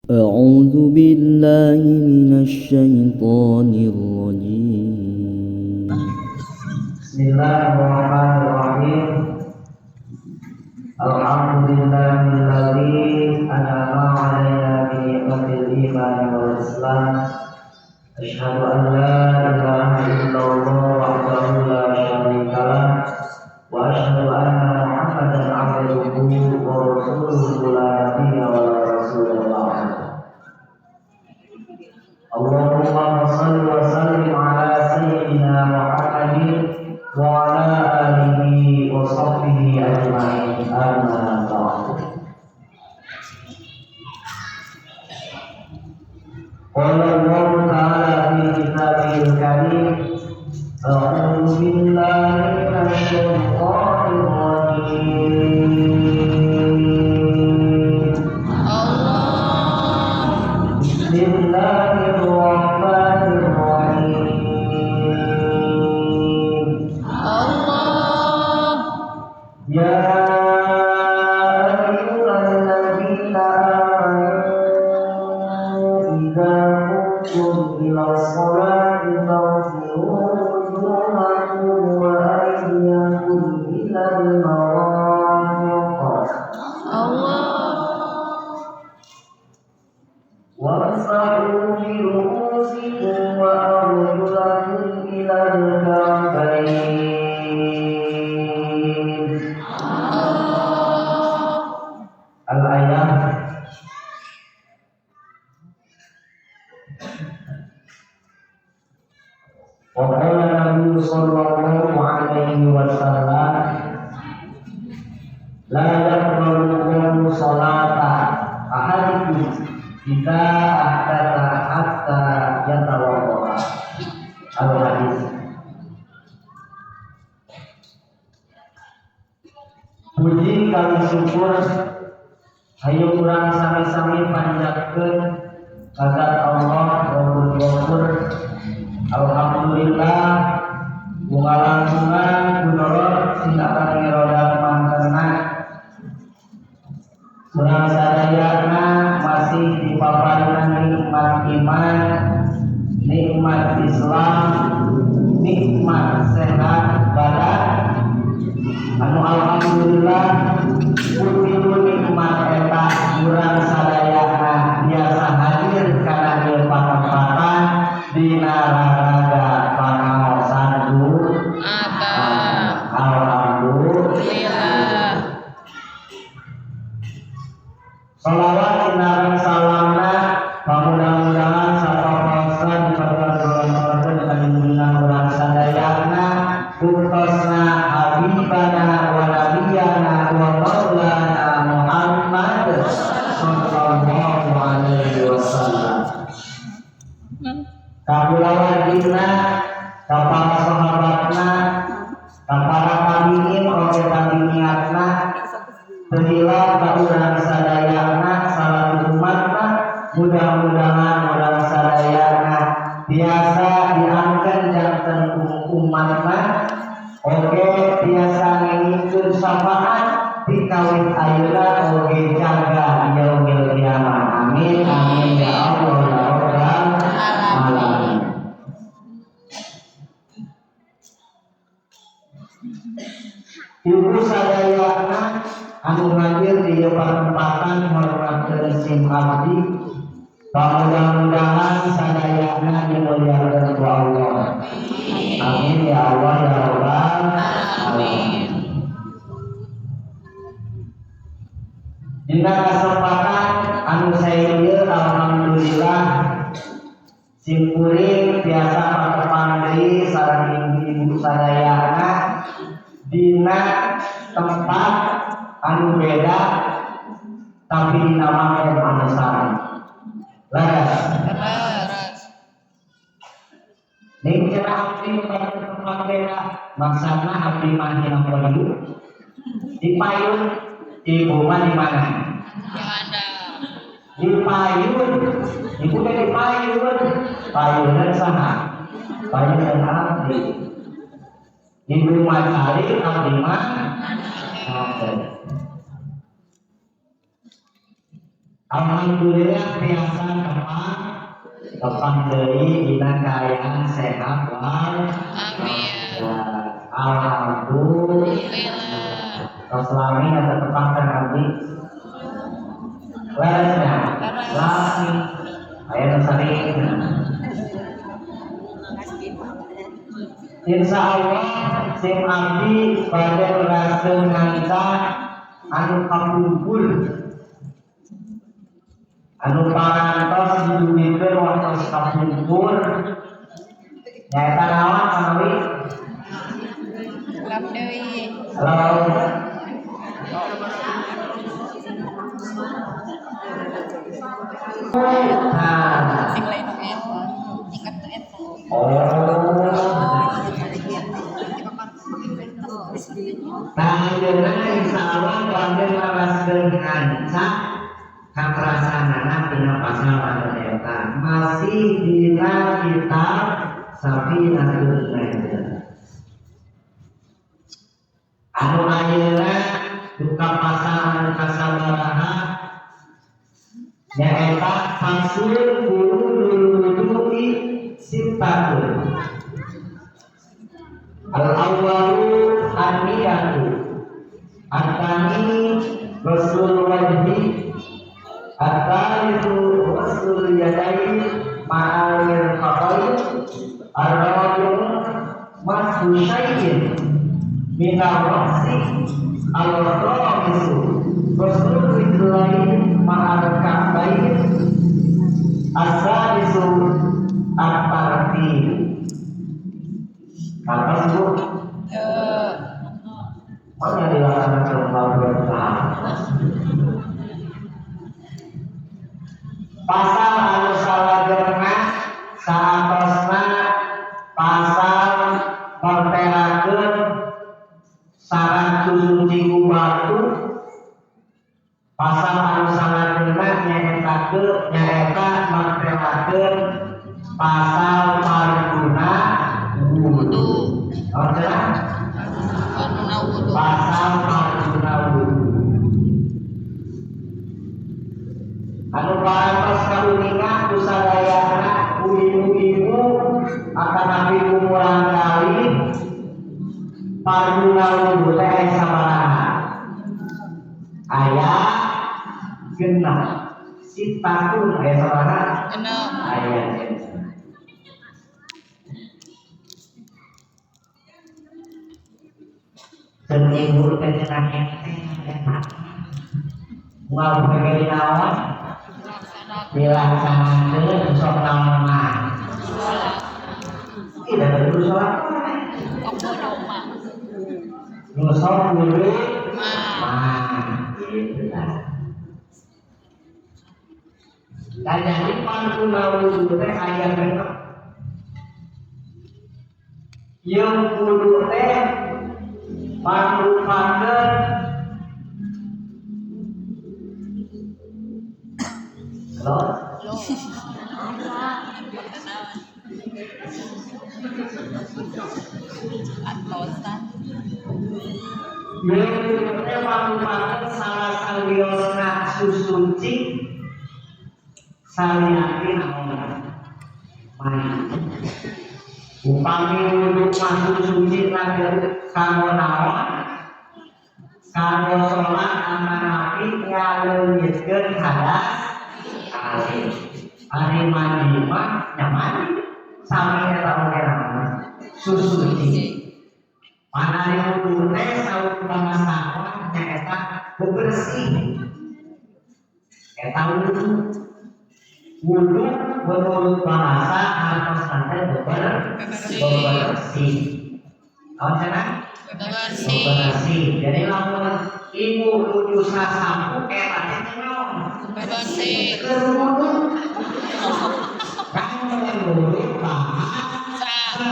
أعوذ بالله من الشيطان الرجيم. بسم الله الرحمن الرحيم. الحمد لله الذي أنعم علينا بنعمة الإيمان والإسلام. أشهد أن لا إله إلا الله وحده لا شريك له وأشهد أن محمدا عبده ورسوله لا نبي ولا رسول بعده. اللهم صل وسلم على سيدنا محمد وعلى آله وصحبه أجمعين. أما بعد. قال الله تعالى في كتابه الكريم: أعوذ بالله من الشيطان الرجيم. بسم الله الرحمن الرحيم. يا أيها الذين آمنوا إذا قمتم إلى الصلاة فاغسلوا وجوهكم وأيديكم إلى المرافق وامسحوا برؤوسكم وأرجلكم إلى الكعبين. Al-ayat. Wa qala Nabi sallallahu alaihi wasallam: la yaqbalu salata ahadikum idza ahdatha hatta yatawadda. Al-hadis. Puji kali syukur hayu urang sami-sami panjatkeun kagat Allah Rabbul Ghafur. Alhamdulillah bungalan-bungan kunorot sinakan ngirodang mangkena urang sadayana masih dipaparingan nikmat iman, nikmat Islam, nikmat sehat badan. Anu alhamdulillah utilu nikmat eta urang sadayana biasa hadir kana ieu patempatan dina raraga pangaosan alhamdulillah. Salawat inarang salamna pamudah-mudahan sapapasan diperkenalan dengan junjungan urang sadayana puktosna habibana wa nabiyana wa maulana Muhammad sallallahu alaihi wasallam. Kakulawajina, kapara sahabatna, kapara tabiin, oke tabiniatna, Berilah keurang sadayana salat umatna, mudah-mudahan urang sadayana biasa diangkat janten umatna. Oke biasa ngingikeun syafaat dikawit ayeuna oge jaga yaumil qiyamah. Amin amin ya Allah ya rabbal alamin. Ibu sadayana anu hadir di perempatan hormatkeun sim abdi, mudah-mudahan sadayana dimuliakeun ku Allah. Amin ya Allah ya rabbal alamin. Dina kesempatan anu saeuyeun alhamdulillah simkuring biasa patepan deui sareng ibu sadayana dina tempat anu beda tapi dinamakeun anu sami. Laras. Ning cenah abdi pada tempat beda maksudna abdi mah dina payun. Di payun ibu mah di mana? Di payun. Ibu teh di payun. Payunan saha? Payunan abdi. Ibu mah cari abdi mah Alhamdulillah biasa depan deui dina kaayaan sehat wal. Amin. Alhamdulillah. Tos lami ada tepangkan abdi. Leresnya. Lami. Aya nu sarina. Insya Allah sim abdi pada raskeun nganca anu kakumpul anu parantos diduwikeun waktu kakumpul nyaeta naon kanawi Lap deui. halo nah Sing lain eta. Ikat teh eta. Nah, ayeuna insya Allah bangga laraskeun nganca kaprasanana dina pasal anu eta masih dina kitab Safinatul Najah. Anu ayeuna duka pasal anu kasabaraha nyaeta fasul wudu'i sitatun. Al-awwalu an-niyatu, at-tsani ghusl wajhi, at-tsalitsu ghusl yadayn ma'al mirfaqayn, ar-rabi'u mashu syai'in min ar-ra'si, al-khamisu ghusl rijlayn ma'al ka'bayn, as-sadisu at-tartib. Kata ibu, mana dilaksanakan pembahasan pasal anu salajenna saatosna pasal mertelakeun syarat suci ku batu. Pasal anu salajenna nyaeta mertelakeun pasal farduna wudu. Pasal farduna wudu. Anu parantos kauningan ku sadayana ku ibu-ibu akan nabi umuran kali farduna wudu teh sabaraha? Aya genep. Sitatun aya sabaraha? Genep. Aya genep. Seminggu kejenang enteng enak mau bagi naon dilaksanakeun sok naon mah tidak ada sholat nu sok kudu mah gitu lah dan jadi pantuna wudu teh aya genep yang kudu teh mangrupakeun lo Antosan. yang mangrupakeun salah saliosna susuci salianti naon mandi upami wudu masuk suci lanjut kanggo naon kanggo sholat amanapi ngaleungitkeun hadas alih ari mandi mah nyaman sami eta oge naon susuci panari wudu teh saur bangsa nyaeta bebersih eta wudu menurut bahasa harus nanti bebersih. Tahu cenah? Bebersih. Jadi lamun ibu nuju sasampu eta teh nyaon? Bebersih. Kerudu. Kan menurut bahasa.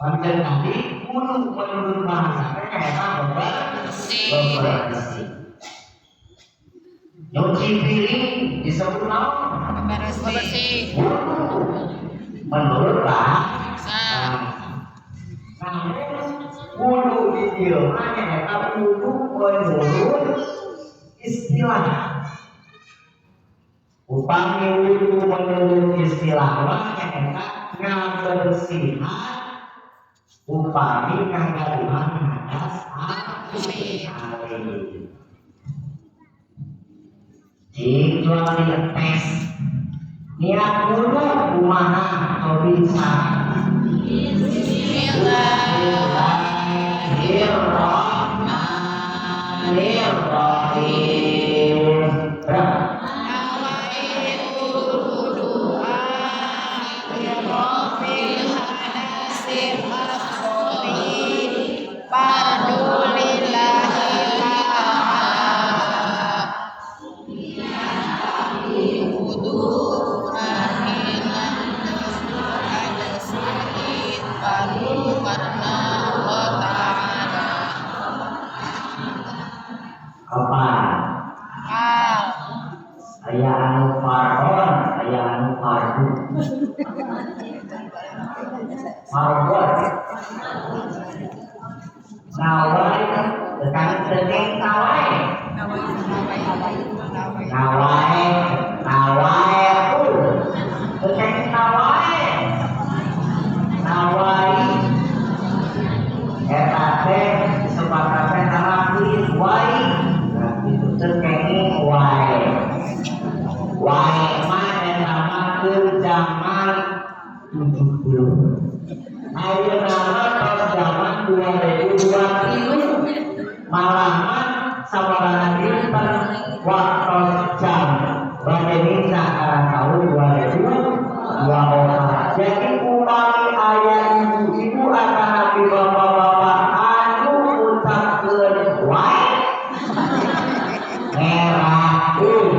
Pancen tadi menurut bahasa teh eta bebersih. Nyuci piring disebut naon? Bebersih. Menurut bahasa. Namun wudu di dieu mah eta wudu menurut istilah. Upami wudu menurut istilah wanya enak ngabersihan upami kanggaruhan hadas air. Jual tes niat dulu kumaha atau bisa. Bismillahirrahmanirrahim. Apa? Aya anu fardon, aya anu fardu. Fardon. Nawai, tekan teuing nawai. Nawai pun. Teuing nawai. Nawai. Eta teh sepakatna narakuin wai. Itu teuing wai. Wai mah eta mah zaman 70. Ayo nama tos zaman 2023 malaman sabarana dinten waktu jam Indonesia karena tahun 2024. Jadi upami aya ibu-ibu akan nabi bapak-bapak anu ucapkeun wae ngerakeun.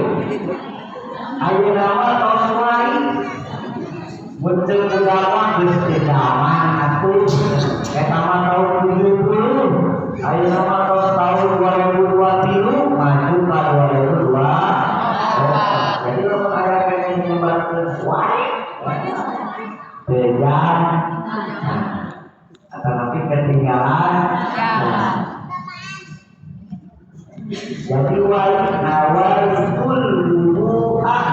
Ayo nama tos wae muncul ulama geus teu zaman atuh eta mah tahun 70. Ayo nama tos tahun 2023 maju ka 2024. Jadi kalau aya pengen nyebarkeun wae bejan atau nanti ketinggalan. Jadi nawai wudu'ah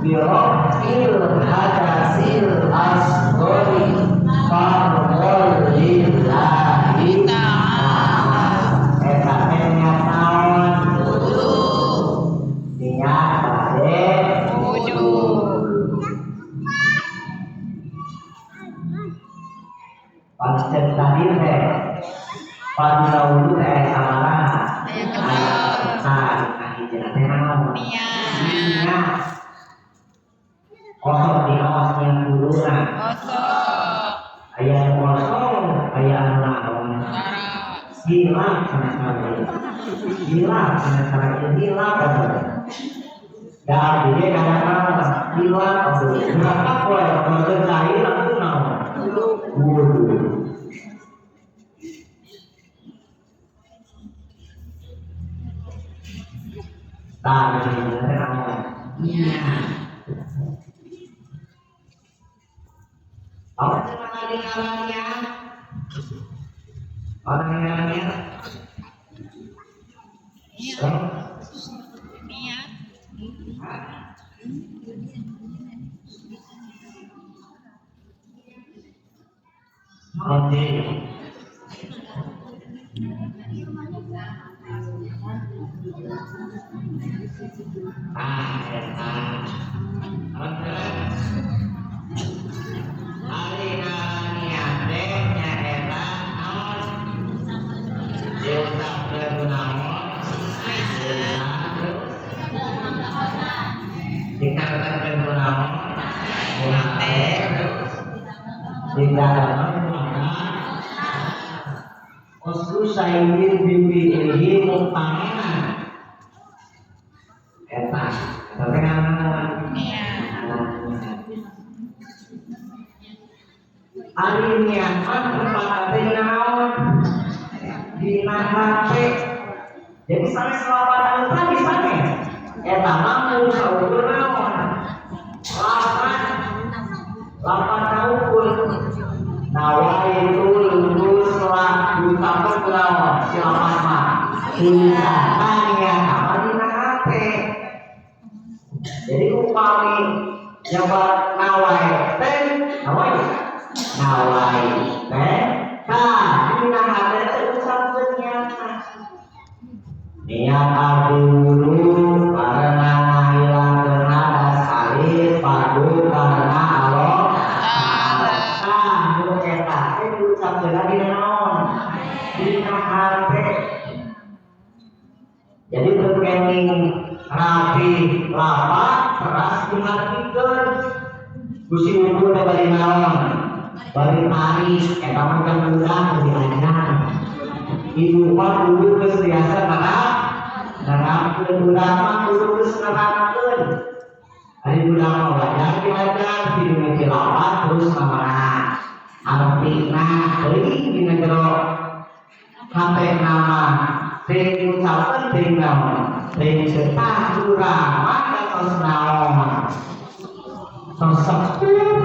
birofil hadasil asgori farqol lillahi ta'ala. Eta niat naon? Niat bade wudu. Pancen tadi teh pada wudu teh samarana. Kosong di awas yang duluan. Ayah kosong, ayah naon. Hilang sama sekali. Hilang sama sekali. Hilang apa? Dan dia kadang-kadang hilang apa? Berapa poin? Kalau terjadi langsung naon. Wudu. Tadi iya. Orang yang Usainin bibi ini mutangan, eta, tapi kan hari niatan berpakati naon, dinahate, jadi sampai selawatan tadi sampai, eta mampu saukur naon, lapan tahun nawai itu lulus setelah diucapkan kulawan silakan mah silakan ya apa dinahate. Jadi upami nyoba nawai teh nawai teh dina hade ucapkeun niat abdi wudhu karena ngahilangkeun hadas alif padu karena Allah nu eta teh diucapkeun dina naon dina hate. Jadi berkenging rapi lapa keras dihartikeun Gusti wudhu teh bari naon bari tari eta mah kan mudah diajar ibu mah kudu geus biasa nerapkeun budak mah kudu geus nerapkeun ari budak mah belajar diajar di meja lapa terus mah artina teuing dina jero hate nama teh ucapan teh naon teh cetak urang maka tos naon tos sepuh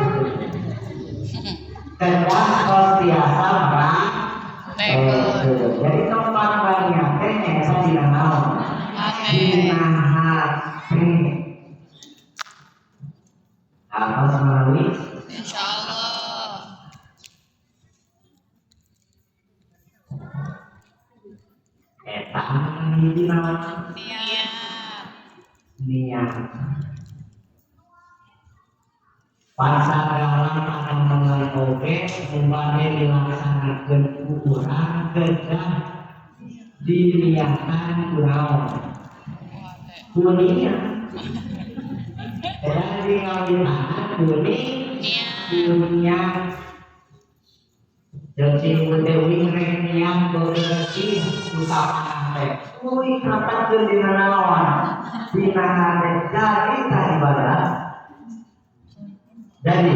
kedah tos biasa barang jadi tempat banyak teh nya dina naon dina hati apa semawi Insyaallah. eta dina Iya. niat pasagalan akan mengoge umpame dilaksanakeun urang kedah diniatan kunaon kunia dan di ngawinana kunia jadi dewi niat bersih usaha teh kuwi kapakeun dina naon dina hate jadi tah ibadah jadi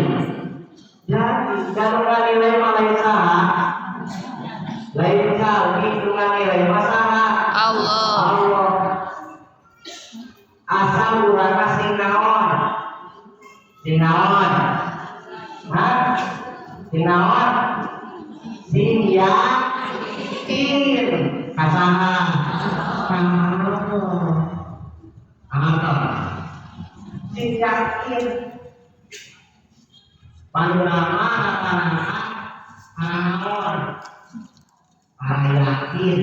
kalau nilai malai saha lain kali dengan nilai masalah Allah asal urang sing naon sing naon sing yakin kasaha sing yakin panorama anak-anak para yakin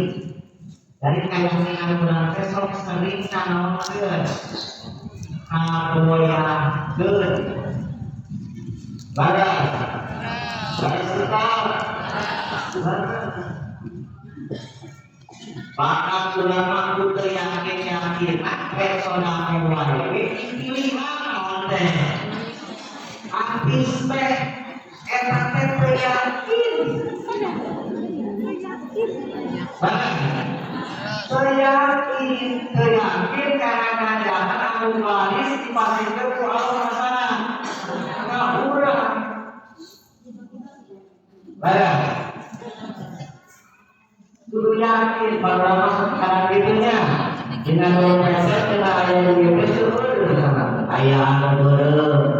dari kayangan bulan besok sering kanawakeun kaboyakeun bagai sekal bakat ulama kudu yakin persona wae pilihan naon teh artis teh eta teh yakin yakin karena jangan anu waris dipasingkeun ku Allah sana ngahurang barang kudu yakin bahwa masuk karena gitunya dengan dompetnya kena aya duit aya anu beureuh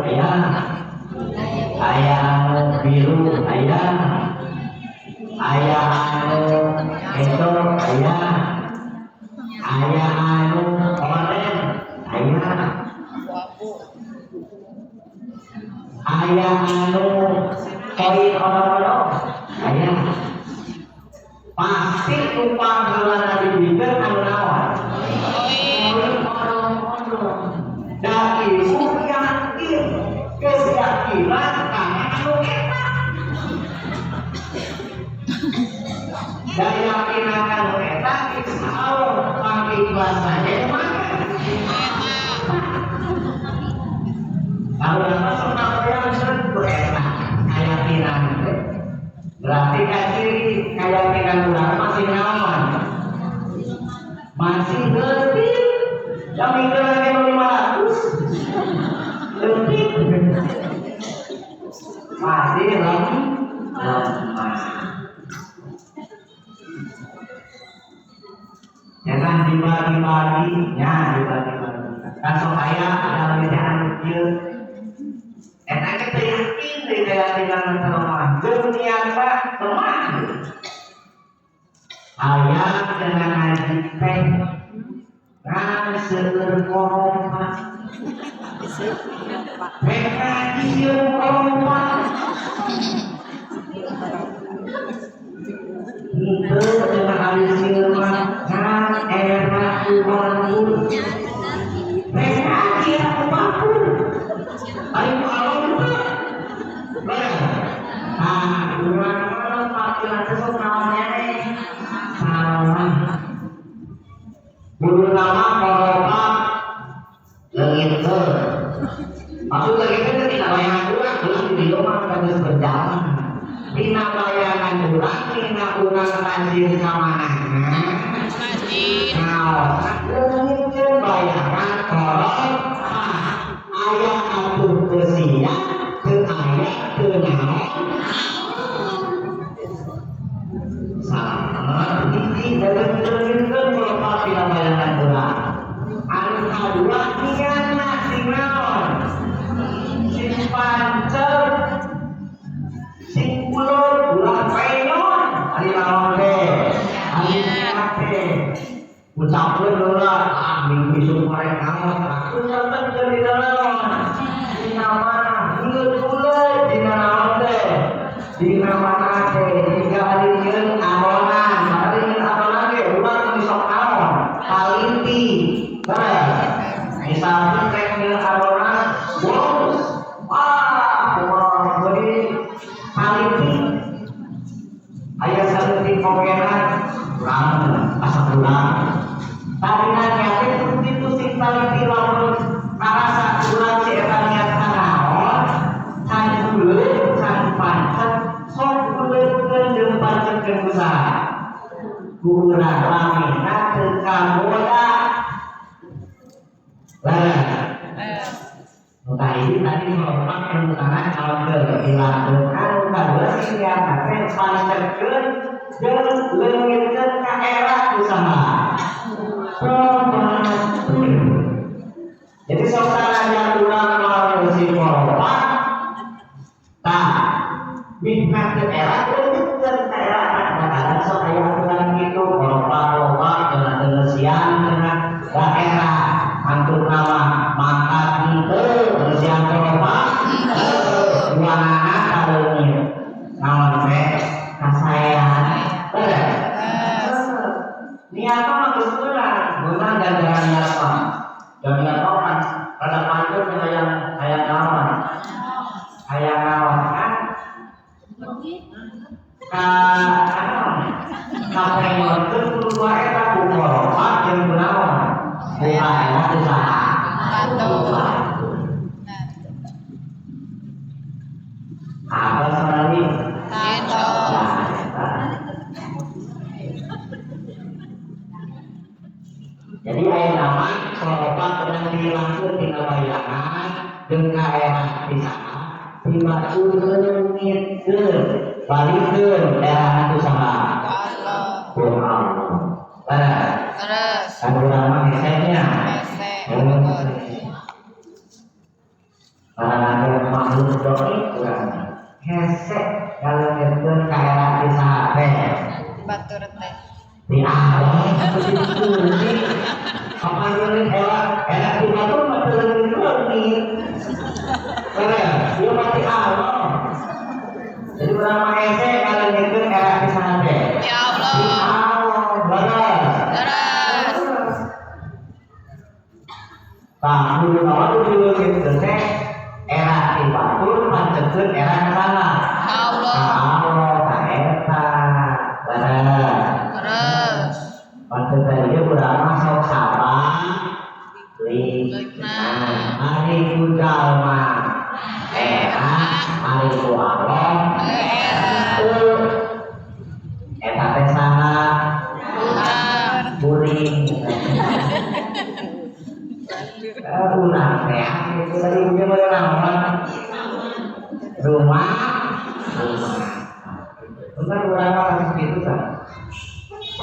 aya anu biru aya anu itu aya anu oren aya anu koin orang-orang aya pasti upah bulan dibikir anu naon koin orang-orang dan ibu yakin keyakinan karena anu eta dan yakinan anu eta insya Allah pakai bahasanya mana kalau yang masuk yang sering eta keyakinan berarti kan ciri keyakinan orang masih nyaman masih lebih yang mikir lagi 500 lebih masih lemah jangan dibagi-baginya kan supaya ada lebihan kecil enak kita yakin di keyakinan teman dunia pak teman ayat dengan ngaji teh kan seueur Mereka disium kompak. Itu dengan kali siuman kan era kumantur. Mereka dia kumantur. Ayo awal juga. Nah, kurang pakilan itu namanya salah. Bulu nama koropak lengit ke. Maksud lengit itu tidak bayangan kurang, kurang di rumah harus berjalan. Tina bayangan kurang, tina kurang lanjut sama anak. Nah, lengit ke bayangan koropak. Ayah atur kesian, ke ayah ke nama. Sama, ini dalam lengit koropak tina bayangan kurang. Anu kadua niana sing naon sing pancet sing ulur ulah penon ari naon teh ari nate ucapkeun heula minggu isuk mare naon aku nyatet di dalam dina mana inget ulur dina naon teh dina mana teh tiga hari nyeun amonan hari amonan ge ulah sok naon kalinti. Misalnya teknik arona, wah, beri saliti, ayah saliti kokenan, kurang, asal kurang. Tapi nanti itu sing saliti lamun karasa kurang si etanya kanaon, can bulet, can pancet, sok bulet jeung pancet jeung usaha. Kurang lamina teu kaboda. Maka ini tadi merupakan permukaan kalau kehilangan anu kadua sing diangkat pancerkeun jeung leungitkeun ka era usaha. Jadi sok saraja urang lawan si koropak. Tah, bintang ke era leungitkeun ka era kadang-kadang sok aya urang kitu koropak-koropak dengan siang dengan daerah antuk nama mangkat itu bersiap koropak buanana kalungnya naon teh kasayan niatna mah geus beunang beunang ganjaran niatna dan niatna kan kada pancet hayang naon kan ka penyorkeun kudu wae eta ku koropak jeung kunaon bukan usaha. Apa sekali? Jadi ayat nama koropak sedang dilangsung di bayangan dengan ayat di sana. Dimaksud leungitkeun, balikeun daerah usaha. Terus. Kan ulama misalnya. Ada makhluk doi kurang hesek kalau ngeun kayak di sate Batur teh di awal itu sih apa yang enak di batur masih lebih keren dia masih awal jadi berapa hesek kalau ngeun kayak di sate ya Allah di awal terus tahun lalu dulu gitu teh era di batur pancekeun era sana Allah ka eta bener terus pancekeun ieu urang sok sabar ari ku jalma era ari ku Allah eta teh saha buring ulang teh itu tadi punya orang rumah benar orang segitu kan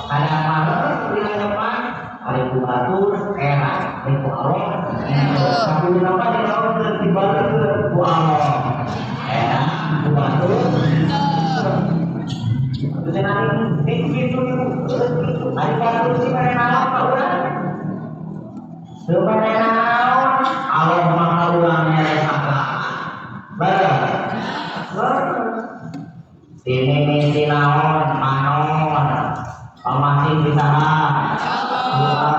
ada malam di depan ada batur era itu Allah tapi kenapa di bawah di bawah itu Allah era batur itu nanti itu ada batur sih karena apa udah sebenarnya Allah maha salam. Allah.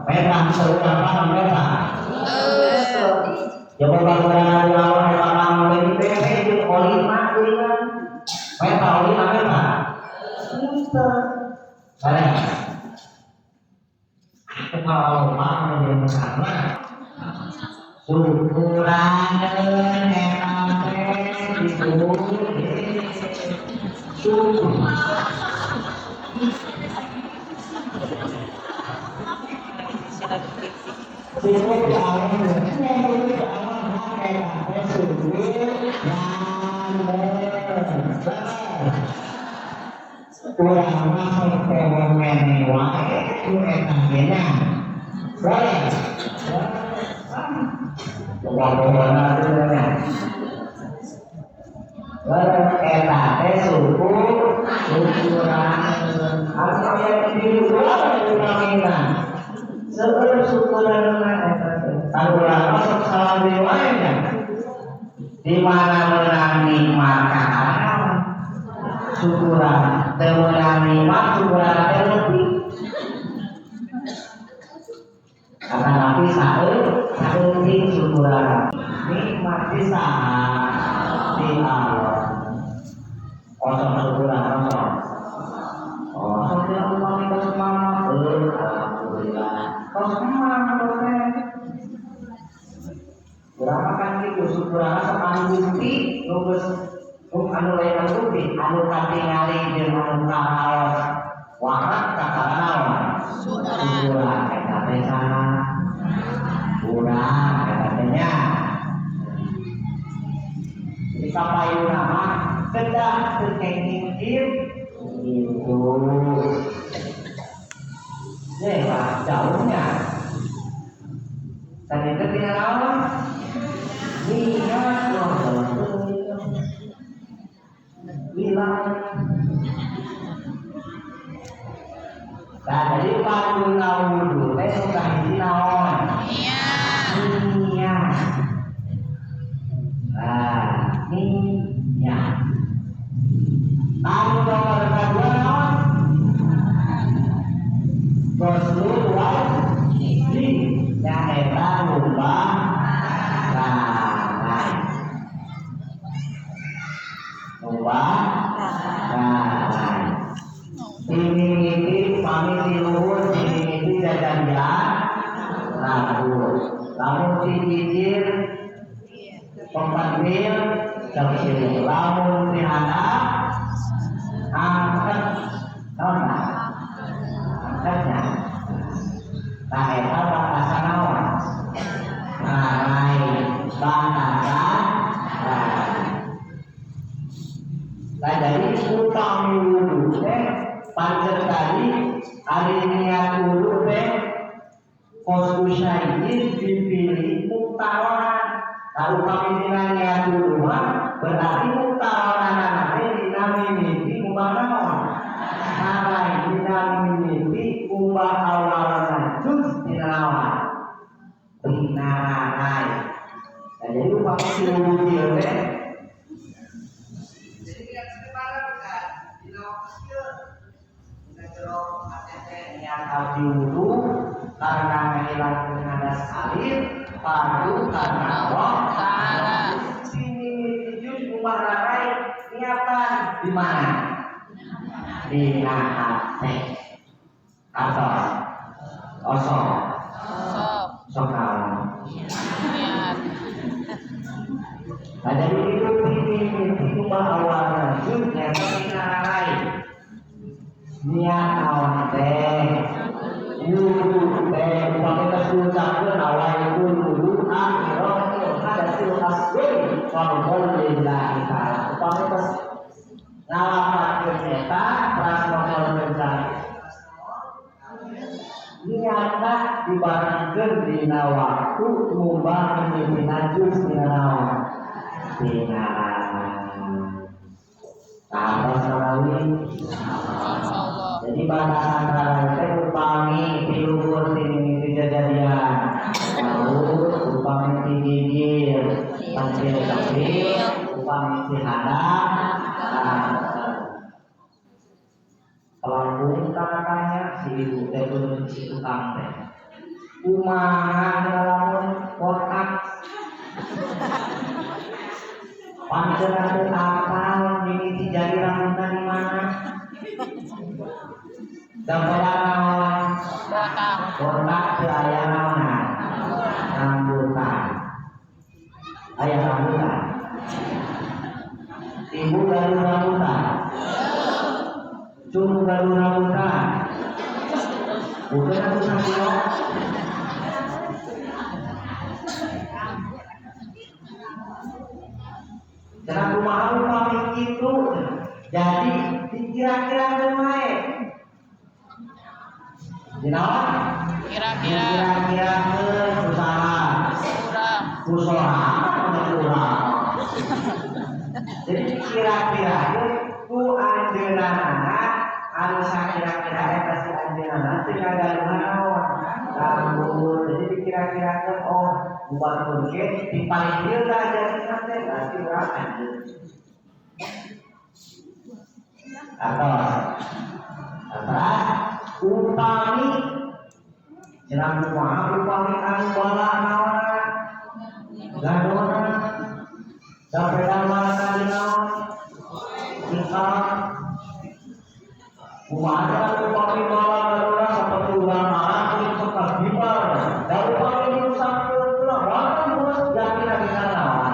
Peta seorang apa peta? Coba bagaimana lawan orang dari PP itu olima kan? Peta olima peta. Boleh. Kalau mau yang sama, syukuran syukur. Di mana menangi makanan syukuran, menangi syukuran lebih. Karena Nabi sahur di syukuran, nikmat bisa di Allah. Kosong syukuran kosong. Oh, sampai Allah kita semangat. Alhamdulillah. Kosong semangat boleh. Berapa kan itu syukuran sama bukti, nubes anu lain bukti, anu katingali jeung anu kahaos. Warak kakanaon syukuran eta teh sana. Kurang katanya. Jadi kapayuna mah kedah teu kenging itu. Lah jauhnya. Tadi itu tidak lawan. Lihat bilang. Nah, jadi pangguna wudhu teh suka hiji naon? Niat. Nah, niat. Anu nomor kedua naon? Rasul wajib. Ya eta lupa. Ini pamit luhur, ini jajan lalu dicicil pembantil tercil lalu dihadap angkat nona angkatnya tak eta batasan naon batasan nah jadi utang wudhu teh pancen tadi hari niat wudhu teh Qasdu syai'in dipilih muktawaran. Kalau pamitinan niat wudhu berarti muktawaran nanti dina mimiti kumbang naon narai dina mimiti kumbang awalan juz dina naon dina narai. Nah jadi upami wudhu ieu teh abdi wudhu karena menghilangkan hadas air, fardu karena Allah Ta'ala. Sini juz umar narai niatan di mana? Di hati. Atau kosong. Sokal. Nah jadi itu ini umar awal juz yang narai. Niat awal teh wudhu teh upami kesucakeun awal wudhu akhirah ada silahkeun walhamdulillah taala upami kes ngalamatkeun eta prasmanan cari niatna dibarengkeun dina waktu mubah mimpi najus dina naon dina tambah sarawih. Jadi batasan tarawih teh upami tiluhur sini kejadian, lalu upami digigir, tampil, upami dihadap, pelampung kakaknya si ibu teh kudu ci tukang teh. Kumaha lamun kotak panceuna teu apal mimiti jadi rambutan di mana. Gambaran naon? Kotak teu aya naonna? Rambutan. Aya rambutan. Ibu gaduh rambutan. Cuma gaduh rambutan. Bukan aku sakit. Jangan kumaha pamit itu. Jadi dikira-kira main. Dinaon? Kira-kira usaha. Kurang. Jadi kira-kira ku anjeunana anu sakira-kira eta si anjeunana teu kagaduhan naon. Rambut. Jadi dikira-kirakeun oh buat ge di paling dieu da jadi teh berarti urang anjeun. Atas upami jenang kumaha upami anu bala naonna gadona sapeda mana dinaon nikah kumaha upami bala gadona saperti urang marah kudu sekal gibar da upami rusakkeun lah bahkan bos yakin dina naon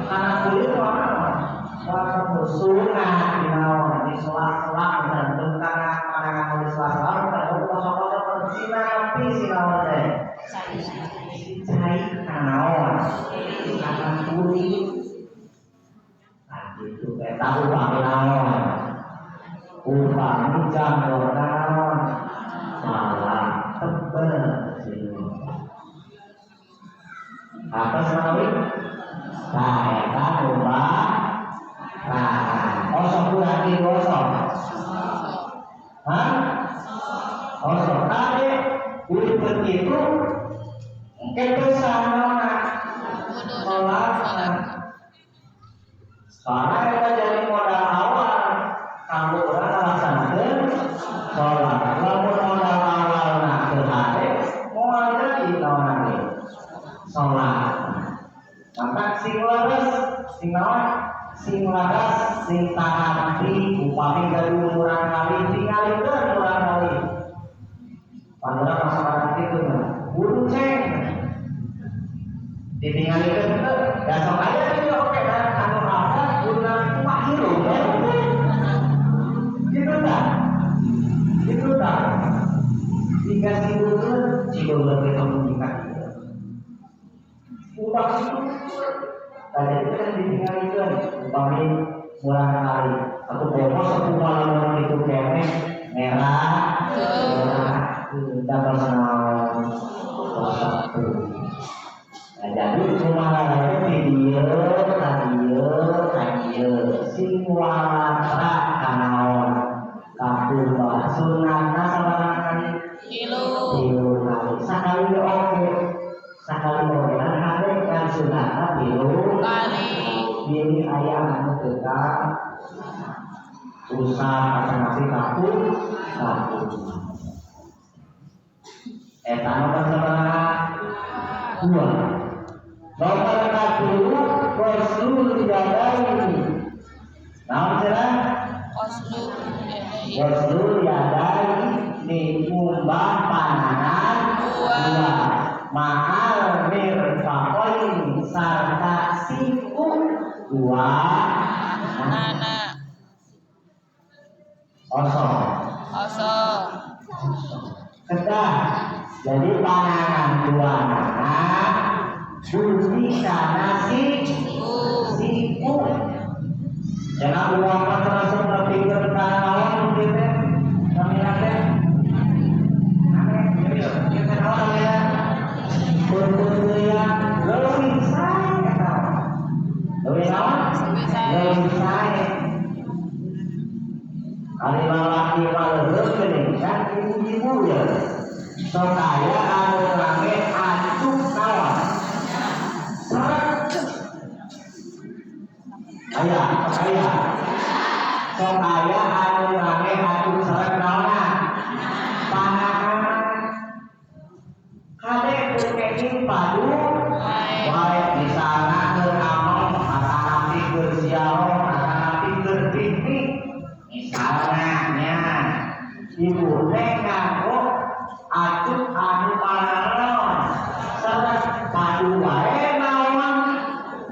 kana kulit naon rasa musuhna dinaon di sela-sela dan tentang pandangan di sela-sela kalau kosong-kosong persina api sinaon teh cai kanaon akan kulit itu kita upami naon upami jangkau naon salah tebel apa sanawi eta ubah osok kurang osok osok tadi kulit begitu kesana sholat karena kita jadi modal awal kamu orang alasankan sholat lalu modal awal nak terhadap mau ada di tahun ini sholat maka sing laras sing taati upami gaduh urang kali tinggalikeun urang kali padahal masyarakat itu kudu ceng ditinggalikeun teh da sok aya ieu oke kan anu ada urang kumaha hirup gitu tah dikasih urang cigoleun kita menikah ubah itu tadi itu kan ditinggalikeun upami urang kali atau bos aku malam itu kene merah dapat naon satu. Nah jadi kumaha video radio sing walatra kanaon kapula sunatna sabarang kali tilu kali sakali oke sakali oke ade kan sunatna tilu kali ini aya anu tegak usah kasih kapul eta nomor sabaraha 2 nomor 10 waslul yadaini naon cenah waslul yadaini ngumbah pananan 2 ma'al mirfaqain sarta siku 2 nana osok kedah jadi panangan 2 nana bunyi kana siku jangan uang terasa berpikir kawan kita kami ada kita orang ya berbuat lebih saya lebih saya kali lelaki kalau berkening kan ibu ya supaya anu rame acuk kawan supaya anu rame acuk sareng naona camping padu baik di sana ke anom anak pikir siao anak pikir piknik misalnya ibu nganggo atut anu paranon serat padu wae naon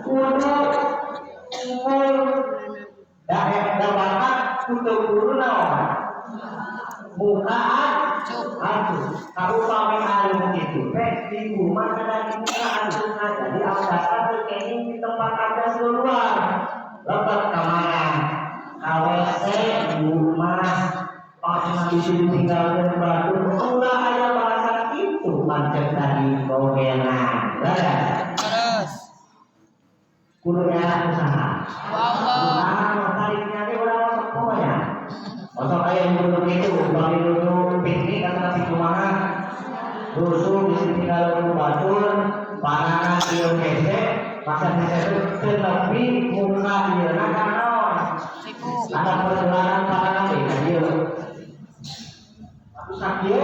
kudu dapat kudu guru naon bukaan aduh kalau pamit alung itu di rumah ada di bukaan jadi alasan berkaitan di tempat ada keluar lepas kemana KWC di rumah pas di sini tinggal dan batu enggak ada bahasa itu macet tadi gogenan terus kudunya usaha Allah tariknya dia orang semua ya masa kayak duduk itu bagi duduk piknik atau nasi kumaha rusuh di sini kalau batur panangan dia kece masa bisa itu tetapi muka dia nakal ada perjalanan panangan dia aku sakit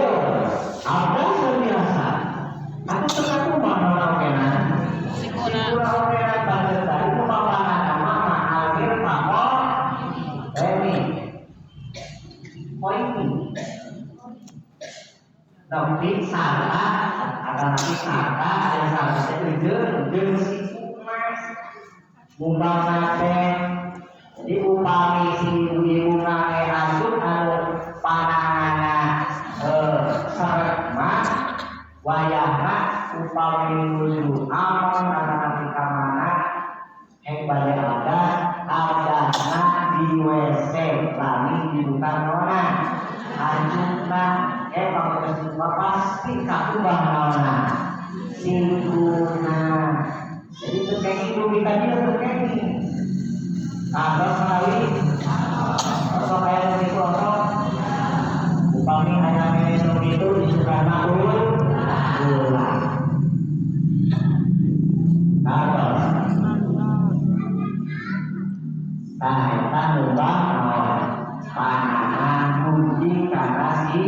ada biasa aku suka rumah orang kenan kurang kenan banget dari rumah panangan mama akhir papa ini poin tapi salah ada lagi salah yang salah saya jeng si mas mumbang nate jadi upami si ibu nane asuk anu panangan seret mas wayahna upami nuju amon anak kamana yang banyak ada di WC lagi dibuka nona anjuna emang kesimpulan pasti kaku bahana singkuna jadi terkait itu kita dia terkait ada sekali atau kayak dari kelompok upami hanya minum itu disukai makhluk ulang kita nubah panangan muji karena si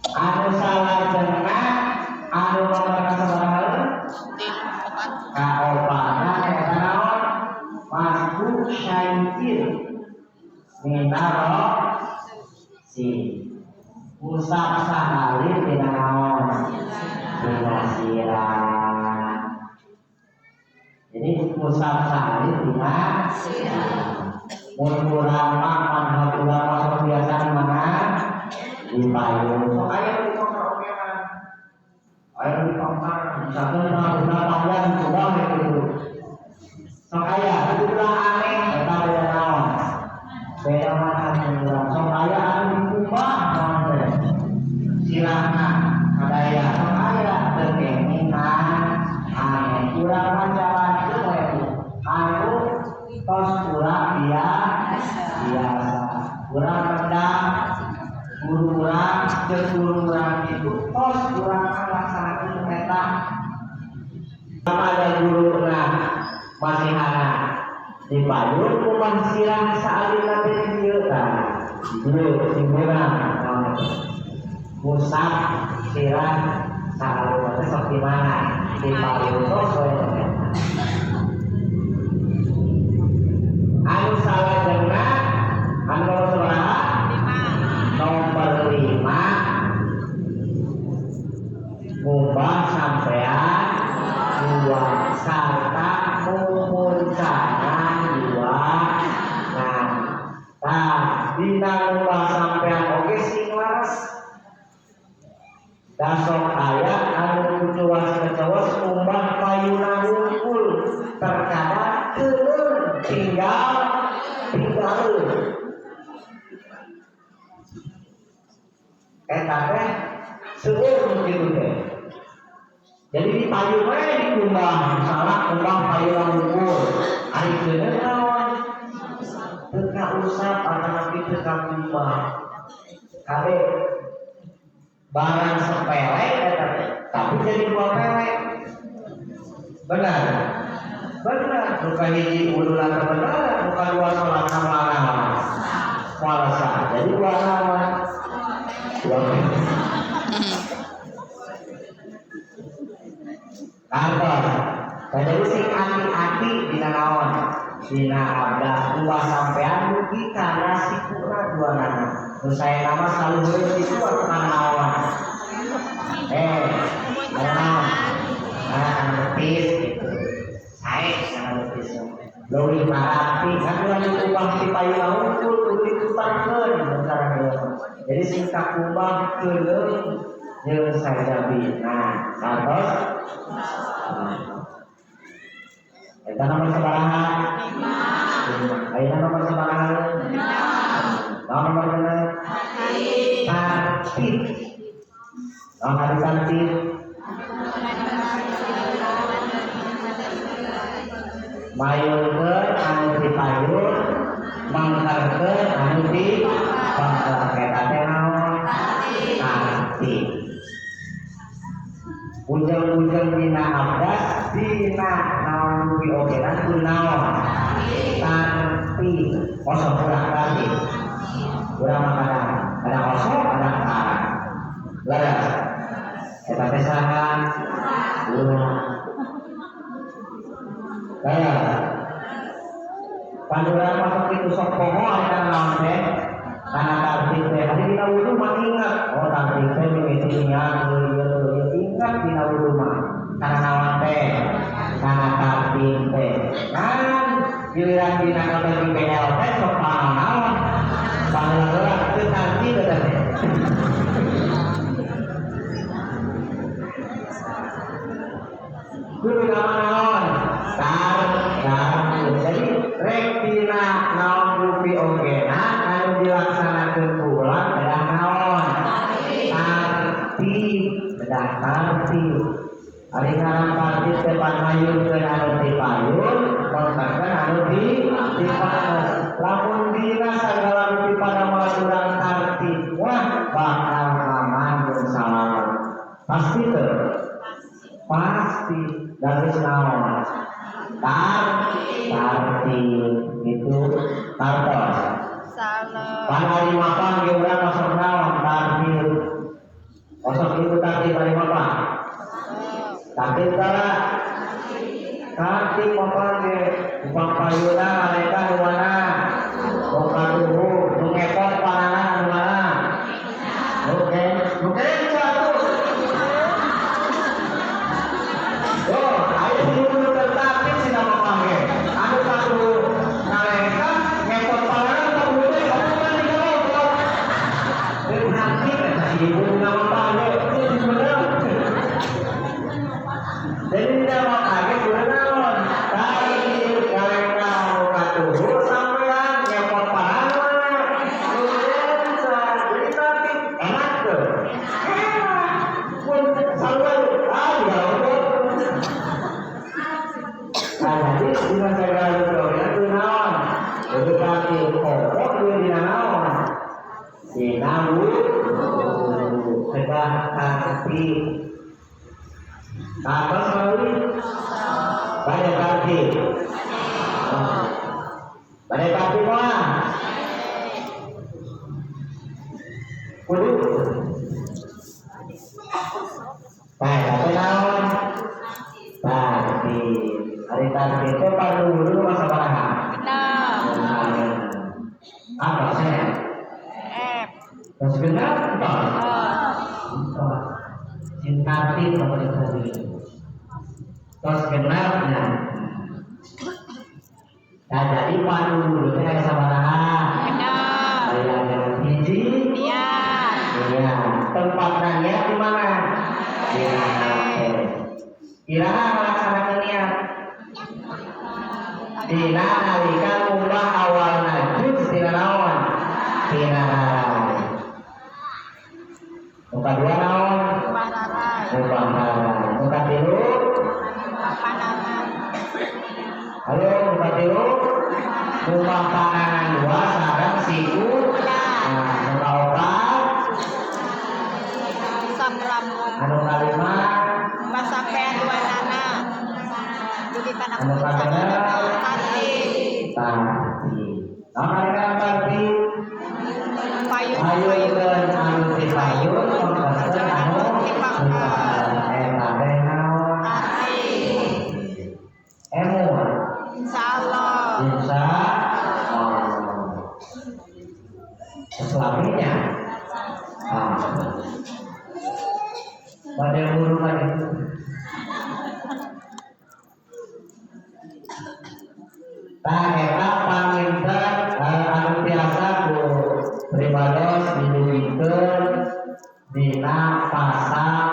anu salah jenah anu nomor sebarang kaopana eta naon masuk syaitir minaro si musab sahalir dina naon dina sirah jadi musab sahalir dina mun kurang makan hakulah masuk biasa mana di payung so ayo di kontrakan ayo di kontrakan misalkan rumah panjang coba gitu so ayo itu lah aneh kita beda naon beda makan so ayo anu di rumah naon silahkan ada ya so ayo terkeninan aneh kurang macam-macam anu tos kurang biasa kurang rendah kurang itu tos kurang laksanakan peta ada guru masih anak di payung kuman sirah saat nanti dikieutan dulu simpulan musab sirah saat nanti seperti mana di payung tos anu salah jenah anu salah nomor 5 mubah sampean 2 sarta memuncakan 2 nah dina mubah sampean oke sing laras dasok ayat anu kucuas mubah payuna hungkul terkadang tinggal teh seueur gitu teh. Jadi di payung we dikumbang, misalnya kumbang payung ukur. Ari keuneu naon? Teu ka usap ataupun teu ka kumbang. Kade barang sepele eta tapi jadi dua pele. Benar. Benar, bukan hiji udulan benar, bukan dua sholat nama. Walasa. Jadi dua nama jadi sing hati-hati dina naon dina abdas dua sampean mugi karena sikuna dua nana terus saya nama selalu bersiku atau naon ada naon karena betis gitu saya karena betis lebih berarti kan lagi kubah si payu unggul tulis tutarkeun jadi sing kakubah keuleuh jeung sajabi nah satos eta nomor sabaraha 5 ayeuna nomor sabaraha 6 nomor bener tartib nomor tartib mayulkeun anu dipayun mangkarkeun anu dipangkar eta teh naon tartib ujang-ujang dina abdas dina naon diogeran kunaon tartib kosong kurang tartib kurang makanan ada kosong ada tarang leres eta teh saha kaya panduran masuk itu sok poho ada naon teh karena tartib teh hari dina wudu mah ingat oh tartib teh mimitinya ingat dina wudu mah karena naon teh karena tartib teh kan giliran dina kabeh BL teh sok naon pangeran teh tartib teh kudu naon jadi rek dina naon rupi ogena anu dilaksanakeun ulang kedah naon tartib kedah tartib ari ngaran tartib teh panayunkeun anu dipayun mangkarkeun anu dipayun lamun dina sagala rupi padamal urang tartib wah bakal aman jeung salamet pasti teu pasti dari naon tartib itu tartos salah panari mapan ge urang masuk naon tartib masuk itu tartib dari mapan tartib kala tartib mapan ge upang payuna mereka nu mana boka tuhu nu ngepot panana nu mana oke satu oh ayo dulu tertartib sina mapange anu satu naleka ngepot panana kamu teh omongan di kalau tertartib eta ibu nama pange itu bener jadi tidak makanya kudu naon tartib naleka katuhu sampean ngepot panana nu biasa jadi tartib enak tuh pun sampean ya jadi dina segala rupiah itu naon itu tartib pokok dia dina naon dina wudu kedah tartib apa sekali banyak tartib banyak tartib mah kudu baik apa naon tartib hari tartib itu pada dulu masa baraha apa saya terus benar cinta tartib pada tadi terus genapnya nah jadi pada dulu kita sabaraha ada hiji iya tempatnya di mana kira melaksanakan niat dina nalika ngubah awal najis dina naon dina harai muka dua naon ngubah harai muka tilu halo muka tilu ngubah panangan dua sareng siku muka opat anu kalima sampean dua nana dugi kana anu kadana tartib tartib payun anu dipayun mangkarkeun anu dipangkar eta teh naon tartib suaminya. Pada guru lagi. Tak eta paminten anu biasa ku pribados diduikeun dina pasal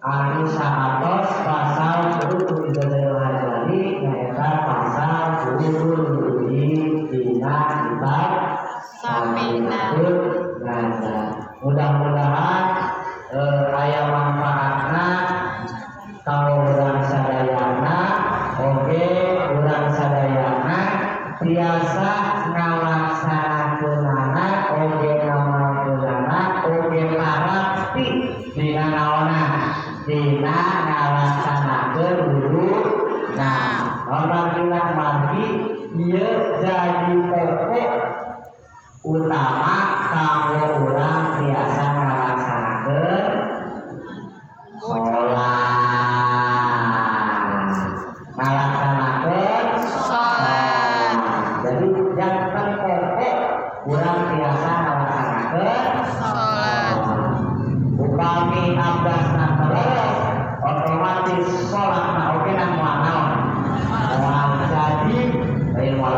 anu sahatos pasal 10 hari nyaeta pasal 10 dina kitab Saminatul Nazar. Mudah-mudahan aya manfaatna kalau urang sadayana oge urang sadayana biasa ngalaksanakeunana oge ngamalkeunana oge parati dina naonna dina ngalaksanakeun wudu. Nah, apabila margi ieu jadi pokok utama kanggo urang biasa ngalaksanakeun sholat. Jadi yang pokok urang biasa ngalaksanakeun sholat. Upami abdasna terus otomatis sholatna oge nang moal naon? Moal jadi, lain moal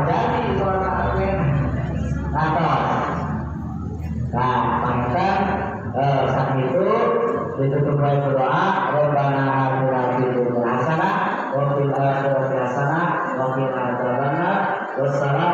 jadi sholatna oge. Nah, panten saat itu ditutup baik berdoa, Rabbana atina fid dunya hasanah wa fil akhirati hasanah wa qina adzabannar. Wassalam.